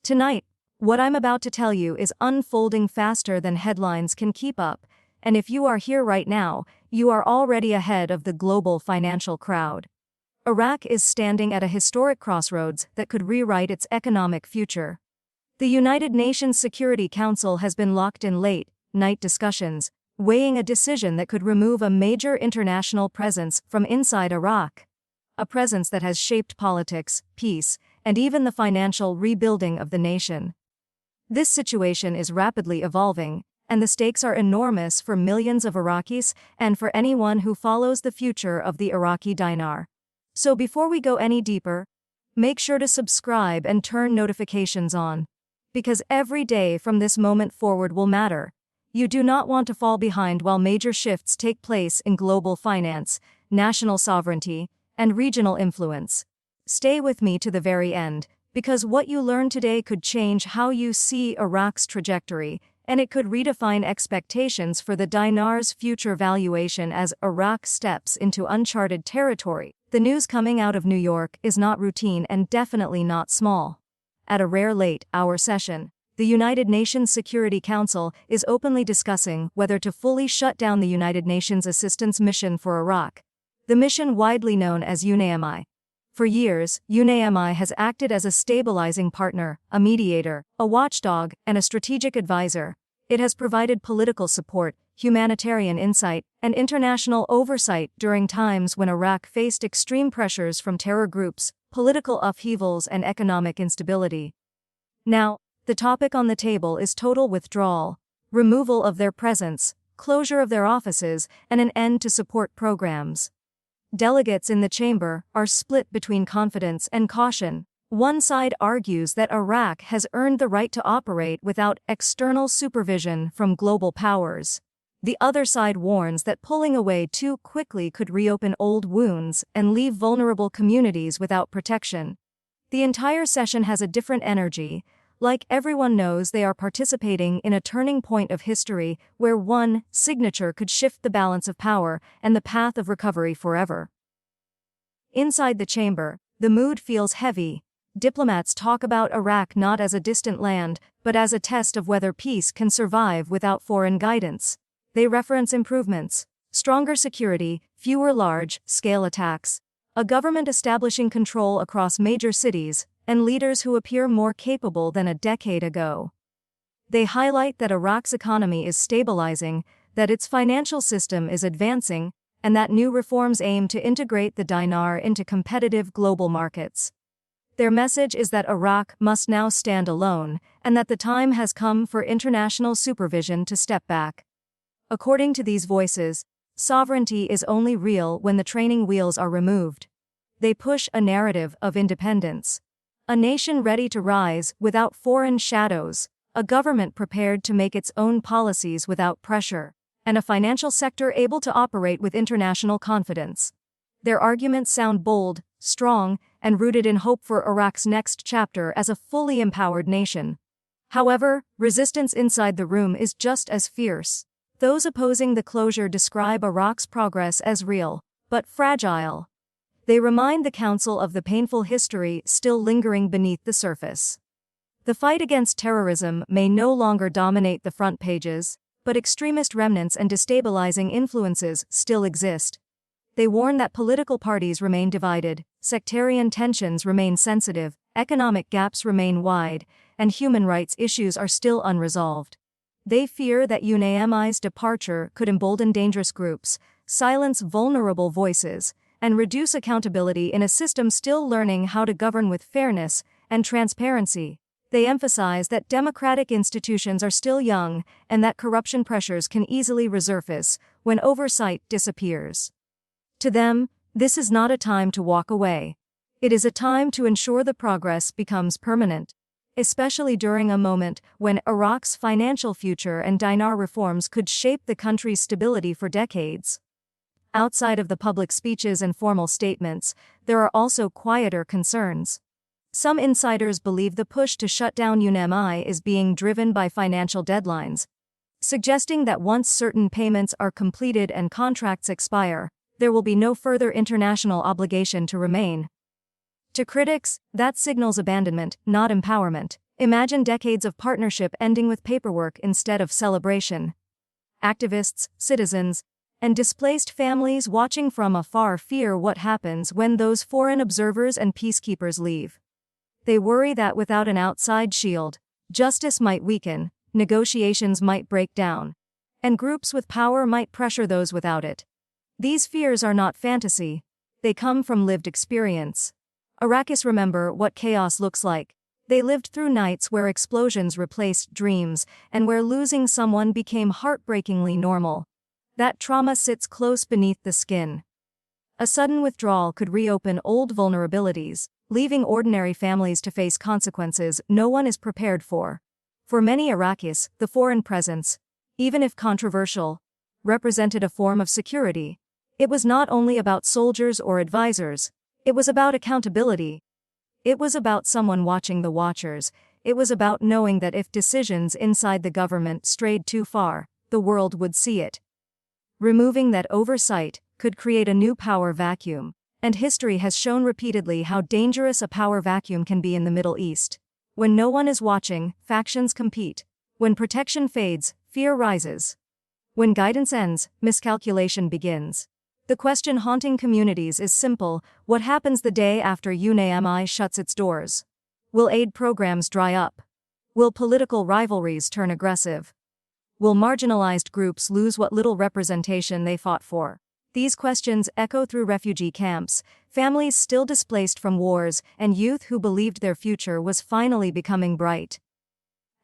Tonight, what I'm about to tell you is unfolding faster than headlines can keep up, and if you are here right now, you are already ahead of the global financial crowd. Iraq is standing at a historic crossroads that could rewrite its economic future. The United Nations Security Council has been locked in late-night discussions, weighing a decision that could remove a major international presence from inside Iraq. A presence that has shaped politics, peace, and even the financial rebuilding of the nation. This situation is rapidly evolving, and the stakes are enormous for millions of Iraqis and for anyone who follows the future of the Iraqi dinar. So before we go any deeper, make sure to subscribe and turn notifications on. Because every day from this moment forward will matter. You do not want to fall behind while major shifts take place in global finance, national sovereignty, and regional influence. Stay with me to the very end, because what you learn today could change how you see Iraq's trajectory, and it could redefine expectations for the dinar's future valuation as Iraq steps into uncharted territory. The news coming out of New York is not routine and definitely not small. At a rare late-hour session, the United Nations Security Council is openly discussing whether to fully shut down the United Nations Assistance Mission for Iraq, the mission widely known as UNAMI. For years, UNAMI has acted as a stabilizing partner, a mediator, a watchdog, and a strategic advisor. It has provided political support, humanitarian insight, and international oversight during times when Iraq faced extreme pressures from terror groups, political upheavals, and economic instability. Now, the topic on the table is total withdrawal, removal of their presence, closure of their offices, and an end to support programs. Delegates in the chamber are split between confidence and caution. One side argues that Iraq has earned the right to operate without external supervision from global powers. The other side warns that pulling away too quickly could reopen old wounds and leave vulnerable communities without protection. The entire session has a different energy. Like everyone knows, they are participating in a turning point of history where one signature could shift the balance of power and the path of recovery forever. Inside the chamber, the mood feels heavy. Diplomats talk about Iraq not as a distant land, but as a test of whether peace can survive without foreign guidance. They reference improvements, stronger security, fewer large-scale attacks, a government establishing control across major cities, and leaders who appear more capable than a decade ago. They highlight that Iraq's economy is stabilizing, that its financial system is advancing, and that new reforms aim to integrate the dinar into competitive global markets. Their message is that Iraq must now stand alone, and that the time has come for international supervision to step back. According to these voices, sovereignty is only real when the training wheels are removed. They push a narrative of independence. A nation ready to rise without foreign shadows, a government prepared to make its own policies without pressure, and a financial sector able to operate with international confidence. Their arguments sound bold, strong, and rooted in hope for Iraq's next chapter as a fully empowered nation. However, resistance inside the room is just as fierce. Those opposing the closure describe Iraq's progress as real, but fragile. They remind the Council of the painful history still lingering beneath the surface. The fight against terrorism may no longer dominate the front pages, but extremist remnants and destabilizing influences still exist. They warn that political parties remain divided, sectarian tensions remain sensitive, economic gaps remain wide, and human rights issues are still unresolved. They fear that UNAMI's departure could embolden dangerous groups, silence vulnerable voices, and reduce accountability in a system still learning how to govern with fairness and transparency. They emphasize that democratic institutions are still young and that corruption pressures can easily resurface when oversight disappears. To them, this is not a time to walk away. It is a time to ensure the progress becomes permanent, especially during a moment when Iraq's financial future and dinar reforms could shape the country's stability for decades. Outside of the public speeches and formal statements, there are also quieter concerns. Some insiders believe the push to shut down UNAMI is being driven by financial deadlines, suggesting that once certain payments are completed and contracts expire, there will be no further international obligation to remain. To critics, that signals abandonment, not empowerment. Imagine decades of partnership ending with paperwork instead of celebration. Activists, citizens, and displaced families watching from afar fear what happens when those foreign observers and peacekeepers leave. They worry that without an outside shield, justice might weaken, negotiations might break down, and groups with power might pressure those without it. These fears are not fantasy, they come from lived experience. Iraqis remember what chaos looks like. They lived through nights where explosions replaced dreams, and where losing someone became heartbreakingly normal. That trauma sits close beneath the skin. A sudden withdrawal could reopen old vulnerabilities, leaving ordinary families to face consequences no one is prepared for. For many Iraqis, the foreign presence, even if controversial, represented a form of security. It was not only about soldiers or advisors, it was about accountability. It was about someone watching the watchers. It was about knowing that if decisions inside the government strayed too far, the world would see it. Removing that oversight could create a new power vacuum, and history has shown repeatedly how dangerous a power vacuum can be in the Middle East. When no one is watching, factions compete. When protection fades, fear rises. When guidance ends, miscalculation begins. The question haunting communities is simple: what happens the day after UNAMI shuts its doors? Will aid programs dry up? Will political rivalries turn aggressive? Will marginalized groups lose what little representation they fought for? These questions echo through refugee camps, families still displaced from wars, and youth who believed their future was finally becoming bright.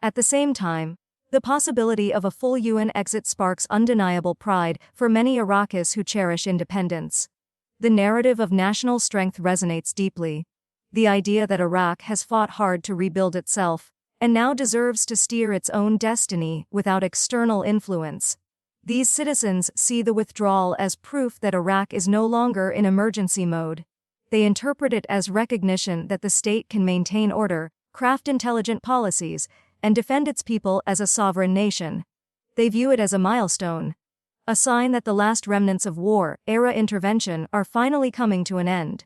At the same time, the possibility of a full UN exit sparks undeniable pride for many Iraqis who cherish independence. The narrative of national strength resonates deeply. The idea that Iraq has fought hard to rebuild itself, and now deserves to steer its own destiny without external influence. These citizens see the withdrawal as proof that Iraq is no longer in emergency mode. They interpret it as recognition that the state can maintain order, craft intelligent policies, and defend its people as a sovereign nation. They view it as a milestone, a sign that the last remnants of war-era intervention are finally coming to an end.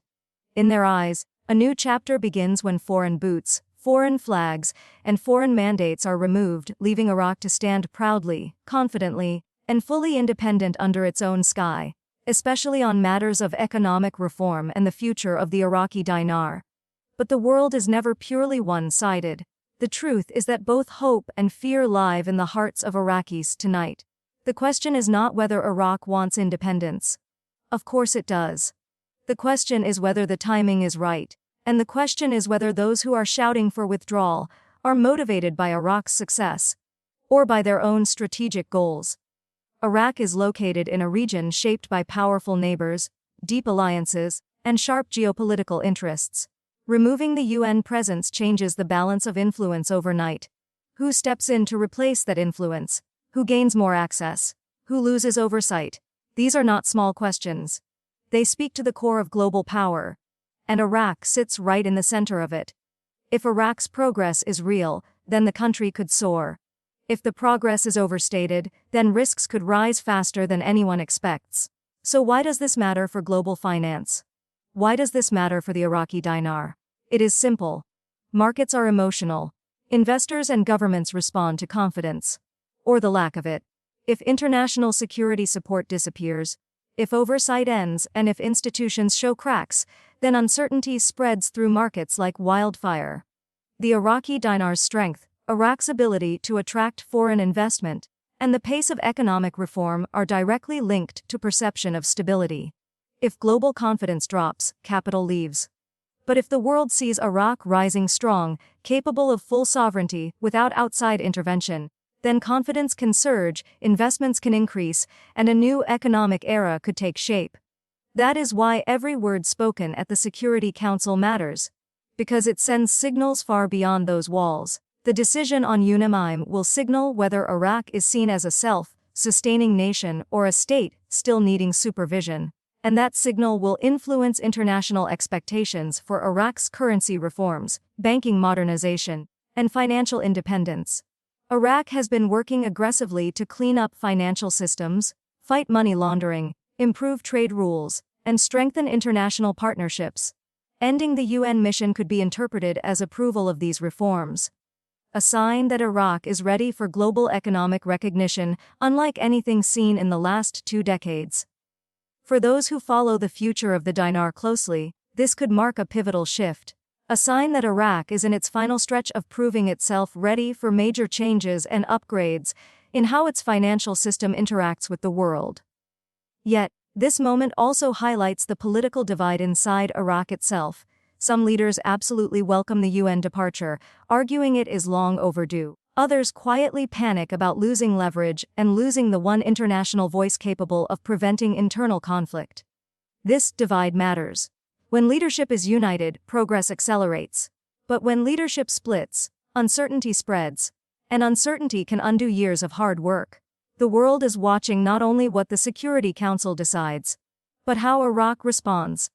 In their eyes, a new chapter begins when foreign boots, foreign flags, and foreign mandates are removed, leaving Iraq to stand proudly, confidently, and fully independent under its own sky, especially on matters of economic reform and the future of the Iraqi dinar. But the world is never purely one-sided. The truth is that both hope and fear live in the hearts of Iraqis tonight. The question is not whether Iraq wants independence. Of course it does. The question is whether the timing is right, and the question is whether those who are shouting for withdrawal are motivated by Iraq's success, or by their own strategic goals. Iraq is located in a region shaped by powerful neighbors, deep alliances, and sharp geopolitical interests. Removing the UN presence changes the balance of influence overnight. Who steps in to replace that influence? Who gains more access? Who loses oversight? These are not small questions. They speak to the core of global power, and Iraq sits right in the center of it. If Iraq's progress is real, then the country could soar. If the progress is overstated, then risks could rise faster than anyone expects. So why does this matter for global finance? Why does this matter for the Iraqi dinar? It is simple. Markets are emotional. Investors and governments respond to confidence, or the lack of it. If international security support disappears, if oversight ends, and if institutions show cracks, then uncertainty spreads through markets like wildfire. The Iraqi dinar's strength, Iraq's ability to attract foreign investment, and the pace of economic reform are directly linked to perception of stability. If global confidence drops, capital leaves. But if the world sees Iraq rising strong, capable of full sovereignty without outside intervention, then confidence can surge, investments can increase, and a new economic era could take shape. That is why every word spoken at the Security Council matters. Because it sends signals far beyond those walls. The decision on UNAMI will signal whether Iraq is seen as a self-sustaining nation or a state still needing supervision. And that signal will influence international expectations for Iraq's currency reforms, banking modernization, and financial independence. Iraq has been working aggressively to clean up financial systems, fight money laundering, improve trade rules, and strengthen international partnerships. Ending the UN mission could be interpreted as approval of these reforms. a sign that Iraq is ready for global economic recognition, unlike anything seen in the last 2 decades. For those who follow the future of the dinar closely, this could mark a pivotal shift, a sign that Iraq is in its final stretch of proving itself ready for major changes and upgrades in how its financial system interacts with the world. Yet, this moment also highlights the political divide inside Iraq itself. Some leaders absolutely welcome the UN departure, arguing it is long overdue. Others quietly panic about losing leverage and losing the one international voice capable of preventing internal conflict. This divide matters. When leadership is united, progress accelerates. But when leadership splits, uncertainty spreads. And uncertainty can undo years of hard work. The world is watching not only what the Security Council decides, but how Iraq responds.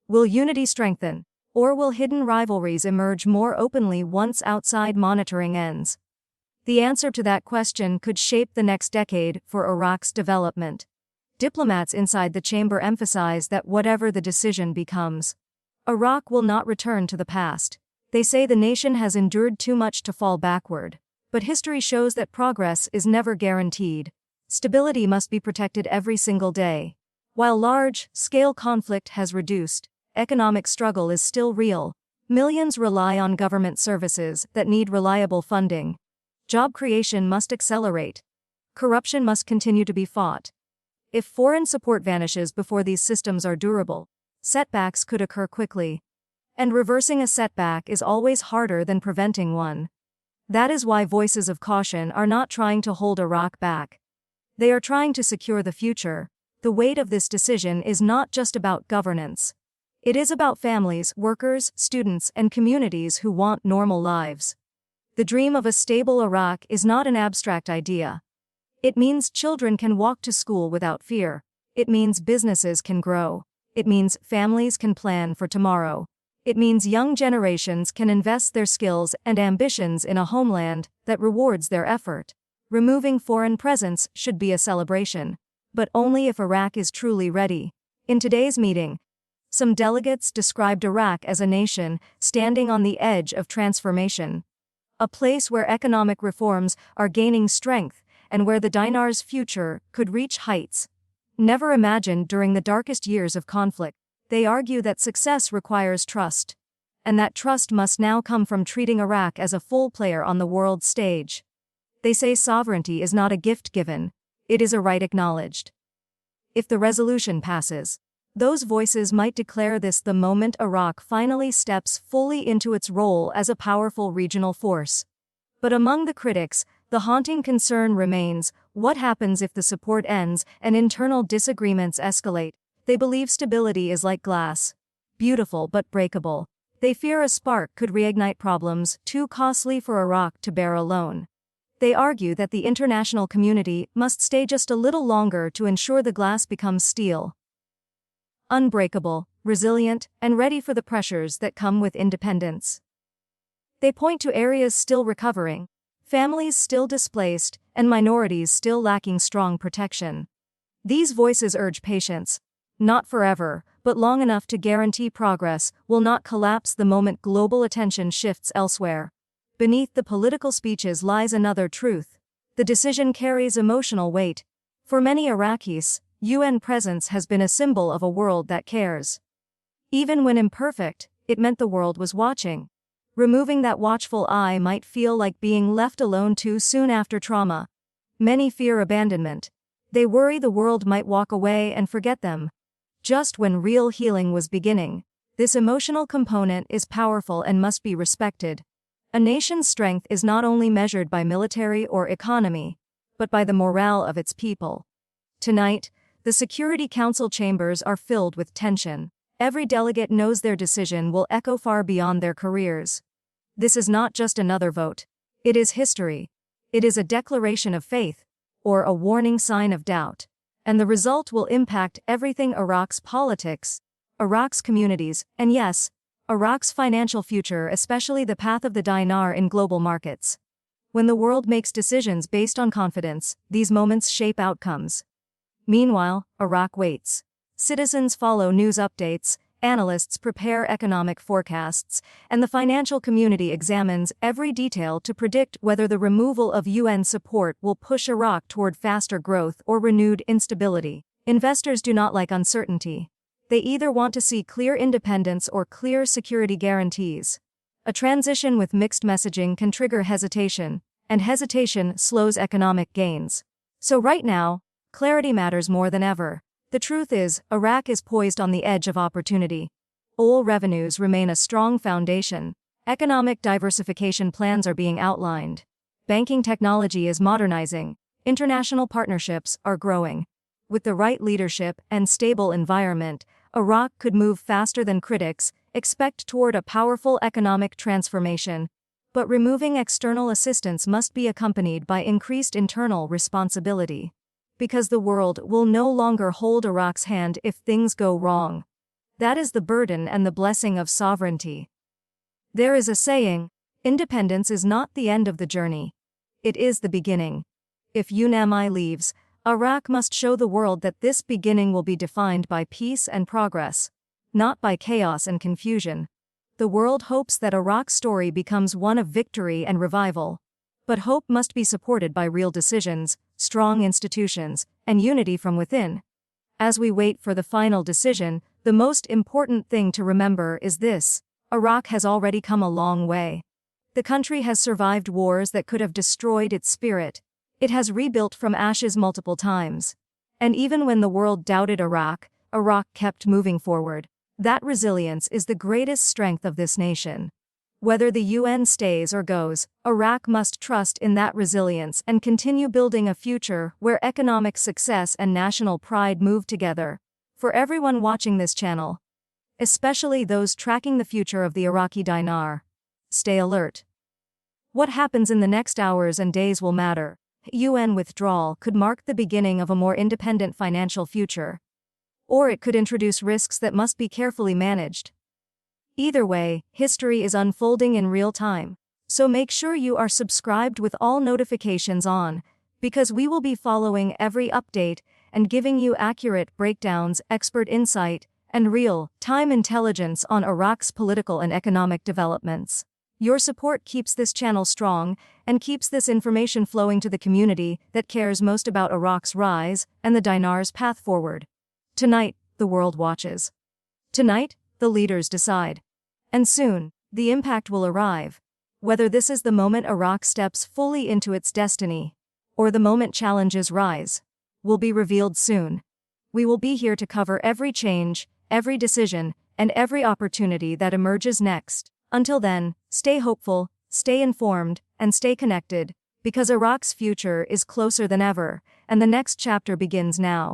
Will unity strengthen? Or will hidden rivalries emerge more openly once outside monitoring ends? The answer to that question could shape the next decade for Iraq's development. Diplomats inside the chamber emphasize that whatever the decision becomes, Iraq will not return to the past. They say the nation has endured too much to fall backward. But history shows that progress is never guaranteed. Stability must be protected every single day. While large-scale conflict has reduced, economic struggle is still real. Millions rely on government services that need reliable funding. Job creation must accelerate. Corruption must continue to be fought. If foreign support vanishes before these systems are durable, setbacks could occur quickly. And reversing a setback is always harder than preventing one. That is why voices of caution are not trying to hold Iraq back. They are trying to secure the future. The weight of this decision is not just about governance. It is about families, workers, students, and communities who want normal lives. The dream of a stable Iraq is not an abstract idea. It means children can walk to school without fear. It means businesses can grow. It means families can plan for tomorrow. It means young generations can invest their skills and ambitions in a homeland that rewards their effort. Removing foreign presence should be a celebration, but only if Iraq is truly ready. In today's meeting, some delegates described Iraq as a nation standing on the edge of transformation, a place where economic reforms are gaining strength and where the dinar's future could reach heights never imagined during the darkest years of conflict. They argue that success requires trust, and that trust must now come from treating Iraq as a full player on the world stage. They say sovereignty is not a gift given, it is a right acknowledged. If the resolution passes, those voices might declare this the moment Iraq finally steps fully into its role as a powerful regional force. But among the critics, the haunting concern remains: what happens if the support ends and internal disagreements escalate? They believe stability is like glass, beautiful but breakable. They fear a spark could reignite problems too costly for Iraq to bear alone. They argue that the international community must stay just a little longer to ensure the glass becomes steel, unbreakable, resilient, and ready for the pressures that come with independence. They point to areas still recovering, families still displaced, and minorities still lacking strong protection. These voices urge patience, not forever, but long enough to guarantee progress will not collapse the moment global attention shifts elsewhere. Beneath the political speeches lies another truth. The decision carries emotional weight. For many Iraqis, UN presence has been a symbol of a world that cares. Even when imperfect, it meant the world was watching. Removing that watchful eye might feel like being left alone too soon after trauma. Many fear abandonment. They worry the world might walk away and forget them. Just when real healing was beginning, this emotional component is powerful and must be respected. A nation's strength is not only measured by military or economy, but by the morale of its people. Tonight, the Security Council chambers are filled with tension. Every delegate knows their decision will echo far beyond their careers. This is not just another vote. It is history. It is a declaration of faith, or a warning sign of doubt. And the result will impact everything: Iraq's politics, Iraq's communities, and yes, Iraq's financial future, especially the path of the dinar in global markets. When the world makes decisions based on confidence, these moments shape outcomes. Meanwhile, Iraq waits. Citizens follow news updates, analysts prepare economic forecasts, and the financial community examines every detail to predict whether the removal of UN support will push Iraq toward faster growth or renewed instability. Investors do not like uncertainty. They either want to see clear independence or clear security guarantees. A transition with mixed messaging can trigger hesitation, and hesitation slows economic gains. So right now, clarity matters more than ever. The truth is, Iraq is poised on the edge of opportunity. Oil revenues remain a strong foundation. Economic diversification plans are being outlined. Banking technology is modernizing. International partnerships are growing. With the right leadership and stable environment, Iraq could move faster than critics expect toward a powerful economic transformation. But removing external assistance must be accompanied by increased internal responsibility. Because the world will no longer hold Iraq's hand if things go wrong. That is the burden and the blessing of sovereignty. There is a saying, independence is not the end of the journey. It is the beginning. If UNAMI leaves, Iraq must show the world that this beginning will be defined by peace and progress, not by chaos and confusion. The world hopes that Iraq's story becomes one of victory and revival. But hope must be supported by real decisions, strong institutions, and unity from within. As we wait for the final decision, the most important thing to remember is this: Iraq has already come a long way. The country has survived wars that could have destroyed its spirit. It has rebuilt from ashes multiple times. And even when the world doubted Iraq, Iraq kept moving forward. That resilience is the greatest strength of this nation. Whether the UN stays or goes, Iraq must trust in that resilience and continue building a future where economic success and national pride move together. For everyone watching this channel, especially those tracking the future of the Iraqi dinar, stay alert. What happens in the next hours and days will matter. UN withdrawal could mark the beginning of a more independent financial future. Or it could introduce risks that must be carefully managed. Either way, history is unfolding in real time. So make sure you are subscribed with all notifications on, because we will be following every update and giving you accurate breakdowns, expert insight, and real-time intelligence on Iraq's political and economic developments. Your support keeps this channel strong and keeps this information flowing to the community that cares most about Iraq's rise and the dinar's path forward. Tonight, the world watches. Tonight, the leaders decide. And soon, the impact will arrive. Whether this is the moment Iraq steps fully into its destiny, or the moment challenges rise, will be revealed soon. We will be here to cover every change, every decision, and every opportunity that emerges next. Until then, stay hopeful, stay informed, and stay connected, because Iraq's future is closer than ever, and the next chapter begins now.